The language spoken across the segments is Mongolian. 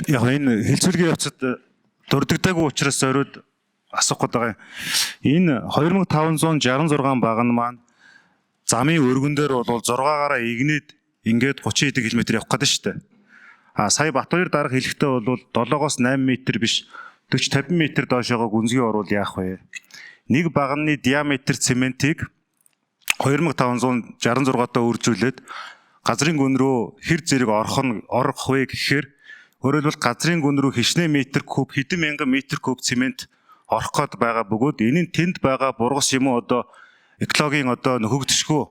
Яг энэ хэлцүүлгийн явцад дурддаггүй учраас зориуд асуух гээд байгаа юм. Энэ 2566 баган маань замын өргөн дээр бол 6-аараа игнээд ингээд 30 хэдэн км явах гэдэг шүү дээ. Сая Батбаяр дарга хэлэхдээ бол 7-оос 8 м биш 40-50 м доошоогоо гүнзгий орвол яах вэ? Нэг баганы диаметр цементийг 2566-таа үржүүлээд газрын гүн рүү хэр зэрэг орох вэ гэхээр өөрөлдвөл газрын гүн рүү хичнээн метр куб хэдэн мянган метр куб цемент орох гээд байгаа бөгөөд энэ нь тэнд байгаа бургас юм уу одоо экологийн одоо нөхөгдөшгүй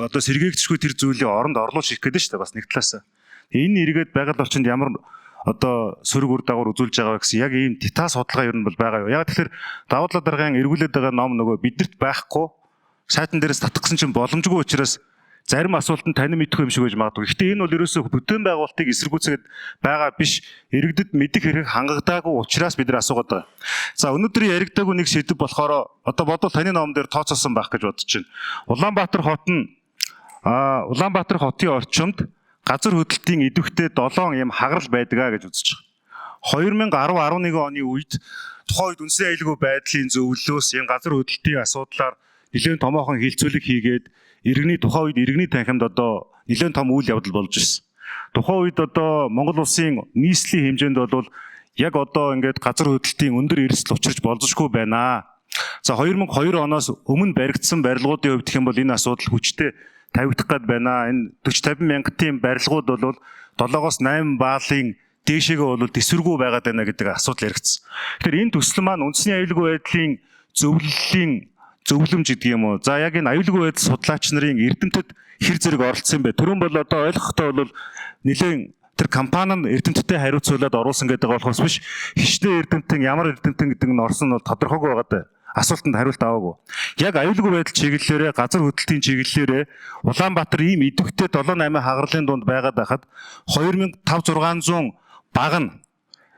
одоо сэргээгдэшгүй тэр зүйлийг оронд орлуулж хийх гэдэг шүү дээ бас нэг талаас. Энэ эргээд байгаль орчинд ямар одоо сөрөг үр дагавар үзүүлж байгаа гэсэн яг ийм деталь судалгаа ер нь бол байгаа юу. Яг тэгэхээр давуу тал даргын эргүүлээд байгаа ном нөгөө бидэрт байхгүй сайтан дээрээс татгсан чинь боломжгүй учраас зарим асуултанд тань мэдхгүй юм шиг байж магадгүй. Гэхдээ энэ бол ерөөсөө бүтээн байгуулалтыг эсэргүүцгээд байгаа биш. Иргэдэд мэдих хэрэг хангагдаагүй учраас бид нар асуугаад байгаа. За өнөөдөр яригдаагүй нэг сэдв болохоор одоо бодвол таны ном дээр тооцоосон байх гэж бодож байна. Улаанбаатар хотын орчимд газар хөдлөлтийн идэвхтэй 7 юм хагарал байдгаа гэж үзэж байгаа. 2010-11 оны үед тухайн үед үндсэн аюулгүй байдлын зөвлөлөөс энэ газар хөдлөлтийн асуудлаар нэлээд томоохон хилцүүлэг хийгээд тухайн үед иргэний танхимд одоо нэлээд том үйл явдал болж ирсэн. Тухайн үед одоо Монгол улсын нийслэлийн хэмжээнд бол яг одоо ингээд газар хөдлөлтийн өндөр эрсдэл учирч болзошгүй байна. За 2002 оноос өмнө баригдсан барилгуудын хувьд гэх юм бол энэ асуудал хүчтэй тавигдах гээд байна. Энэ 40-50 мянган барилгууд бол 7-оос 8 баалын дээшээгээ бол төсвөргүй байгаад байна гэдэг асуудал яригдсан. Тэгэхээр энэ төсөл маань үндэсний аюулгүй байдлын зөвлөмж гэдэг юм уу? За яг энэ аюулгүй байдал судлаач нарын эрдэмтэд хэр зэрэг оролцсон бэ? Түрүүн бол одоо ойлгохдоо бол нэлээд тэр компани нь эрдэмтдтэй хариуцуулаад оруулсан гэдэг болохоос биш хичнээн эрдэмтэн ямар эрдэмтэн гэдэг нь орсон нь бол тодорхойгүй байгаа даа. Асуултанд хариулт аваагүй. Яг аюулгүй байдал чиглэлээрээ газар хөдлөлтийн чиглэлээрээ Улаанбаатар ийм идэвхтэй 7-8 хагаралын дунд байгаад байхад 2500-600 баг нь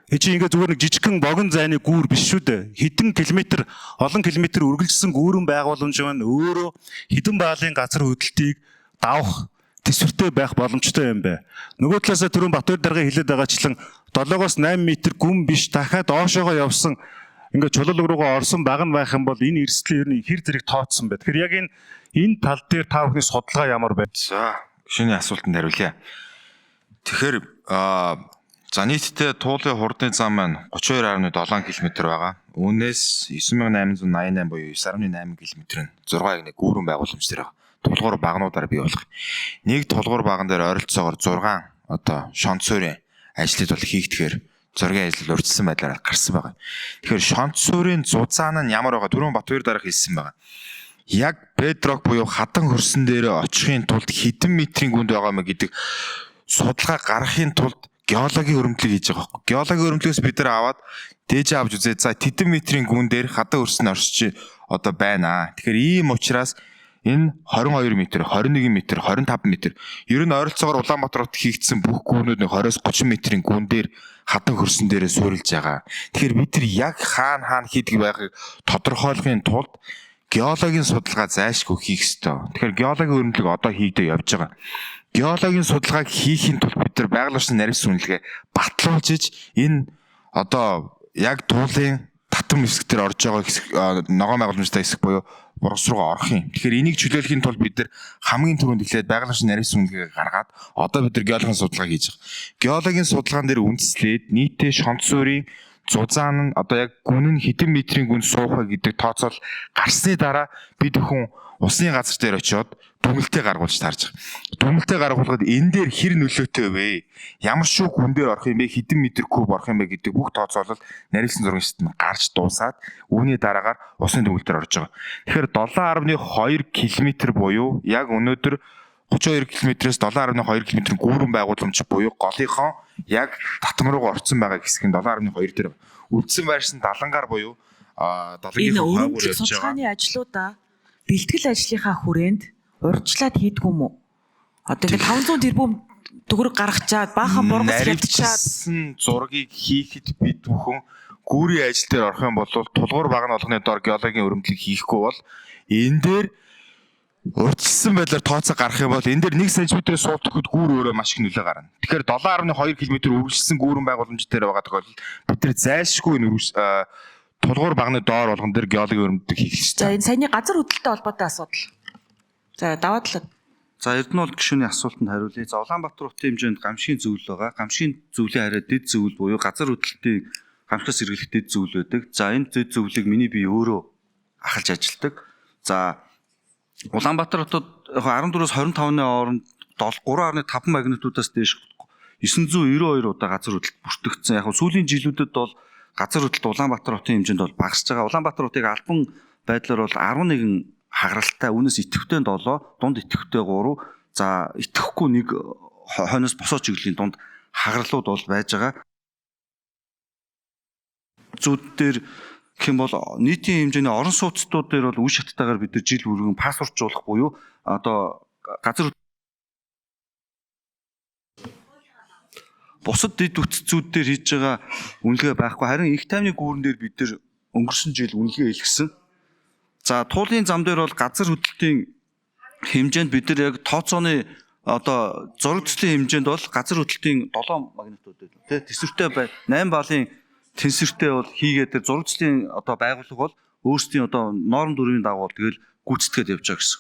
чи ингээ зүгээр нэг жижигхэн богино зайны гүүр биш шүү дээ. Хэдэн километр, олон километр үргэлжилсэн гүүрэн байгууламж маань өөрөө хэдэн баалын газар хөдлөлтийг давах төсвөртэй байх боломжтой юм бэ. Нөгөө талаасаа түрүүн Батбаяр даргын хэлээд байгаачлан 7-оос 8 м гүн биш дахиад доошоогоо явсан ингээ чулуул руугаа орсон баг нь байх юм бол энэ эрсдэл ер нь хэр зэрэг тооцсон бэ. Тэгэхээр яг энэ тал дээр та бүхний судалгаа ямар байна? За, гишүүний асуултанд хариулъя. Тэгэхээр за нийтдээ туулын хурдны зам маань 32.7 км байгаа. Үүнээс 9888 буюу 9.8 км нь 6-1 гүүрэн байгууламж дээр байгаа. Тулгуур багнуудаар бий болох. Нэг тулгуур баган дээр ойролцоогоор 6 одоо шонц суурийн ажлыг бол хийгдэхээр зургийн ажил урьдчилсан байдлаар гарсан байгаа. Тэгэхээр шонц суурийн зузаан нь ямар байгаа? Түрүүн Батбаяр дарга хэлсэн байгаа. Яг бедрок буюу хатан хөрсөн дээр очихын тулд хэдэн метрийн гүнд байгаа мэ гэдэг судалгаа гаргахын тулд геологийн өрөмтлөг хийж байгаа байхгүй. Геологийн өрөмтлөгөөс бид нар аваад дээж авч үзээд за тэдэн метрийн гүн дээр хатан хөрсөн оршиж одоо байна. Тэгэхээр ийм учраас энэ 22 м, 21 м, 25 м ер нь ойролцоогоор Улаанбаатар хотод хийгдсэн бүх гүүрнүүд 20-30 м-ийн гүн дээр хатан хөрсөн дээрээ суурилж байгаа. Тэгэхээр бид нар яг хаана хийдэг байгааг тодорхойлохын тулд геологийн судалгаа зайлшгүй хийх ёстой. Тэгэхээр геологийн өрөмтлөг одоо хийгдэж явж байгаа. Геологийн судалгааг хийхин тулд бид нар байгаль орчны нарийн үнэлгээ батлуулж энэ одоо яг туулын татам хэсэг дээр орж байгаа хэсэг ногоон байгууламжтай хэсэг буюу бургас руугаа орох юм. Тэгэхээр энийг чөлөөлөхийн тулд бид нар хамгийн түрүүнд эхлээд байгаль орчны нарийн үнэлгээ гаргаад одоо бид нар геологийн судалгаа хийж байгаа. Геологийн судалгаан дээр үндэслээд нийтээ шонц суурийн зузаан нь одоо яг гүн нь хэдэн метрийн гүн суух вэ гэдэг тооцоол гарсны дараа бид бүхэн усны газар дээр очиод дүгнэлтээ гаргуулж таарж байгаа. Дүгнэлтээ гаргуулгаад энэ дээр хэр нөлөөтэй вэ? Ямар шүү гүн дээр орох юм бэ? Хэдэн метр куб орох юм бэ гэдэг бүх тооцоолол нарийнсан зургийн систем гарч дуусаад үүний дараагаар усны дүгнэлтээр орж байгаа. Тэгэхээр 7.2 км буюу яг өнөөдөр 32 км-с 7.2 км гүүрэн байгууламж буюу голынхон яг татам руугаа орцсон байгаа хэсэг нь 7.2 дээр үлдсэн байрсан далангаар буюу далангийн хойгоор явж байгаа. Судалгааны ажлуудаа бэлтгэл ажлынхаа хүрээнд урьдчилаад хийдэг юм уу? Одоо ингээд 500 тэрбум төгрөг гаргачаад баахан бургас хялтчаад зургийг хийхэд бид бүхэн гүүрийн ажил дээр орох юм бол тулгуур баг нь олгоны дор геологийн өрөмтлөг хийхгүй бол энэ дээр урьдчилсан байдлаар тооцоо гарах юм бол энэ дээр 1 см-ээр суултахад гүүр өөрөө маш их нөлөө гарна. Тэгэхээр 7.2 км үргэлжлсэн гүүрэн байгууламж дээр байгаа тохиолдолд бид нар зайлшгүй тулгуур багны доор болгон дээр геологийн өрөмдөг хийх хэрэгтэй. За энэ саяны газар хөдлөлтөй холбоотой асуудал. За даваад л. За Эрдэнэ бол гишүүний асуултанд хариулъя. За Улаанбаатар хотын хэмжээнд гамшигын зөвлөл байгаа. Гамшигын зөвлөлийн хараа дэд зөвлөл буюу газар хөдлөлтийн гамшигаас сэргийлэх дэд зөвлөл байдаг. За энэ дэд зөвлөлийг миний бие өөрөө ахалж ажилтдаг. За Улаанбаатар хотод 14-өөс 25-ны хооронд 3.5 магнитудаас дээш 992 удаа газар хөдлөлт бүртгэгдсэн. Яг нь сүүлийн жилүүдэд бол газар хөдлөлт Улаанбаатар хотын хэмжээнд бол багасж байгаа. Улаанбаатар хотыг албан байдлаар бол 11 хагаралтай, үүнээс идэвхтэй 7, дунд идэвхтэй 3, за идэвхгүй 1 хойноос босоо чиглэлийн дунд хагаралууд бол байж байгаа. Зүүд дээр гэх юм бол нийтийн хэмжээний орон сууцтууд дээр бол үе шаттайгаар бид нар жил бүргэн пассвортжуулах буюу одоо газар бусад дэд үтцүүд дээр хийж байгаа үнэлгээ байхгүй, харин их тайвны гүүрэн дээр бид нар өнгөрсөн жил үнэлгээ хийлгэсэн. За туулын зам дээр бол газар хөдлөлтийн хэмжээнд бид нар яг тооцооны одоо зураг төслийн хэмжээнд бол газар хөдлөлтийн 7 магнитууд тий тэсвэртэй 8 балын тэнсвэртэй бол хийгээд тэр зураг төслийн одоо байгууллага бол өөрсдийн одоо норм дүрмийн дагуу тэгэл гүйцэтгээд явж байгаа гэсэн.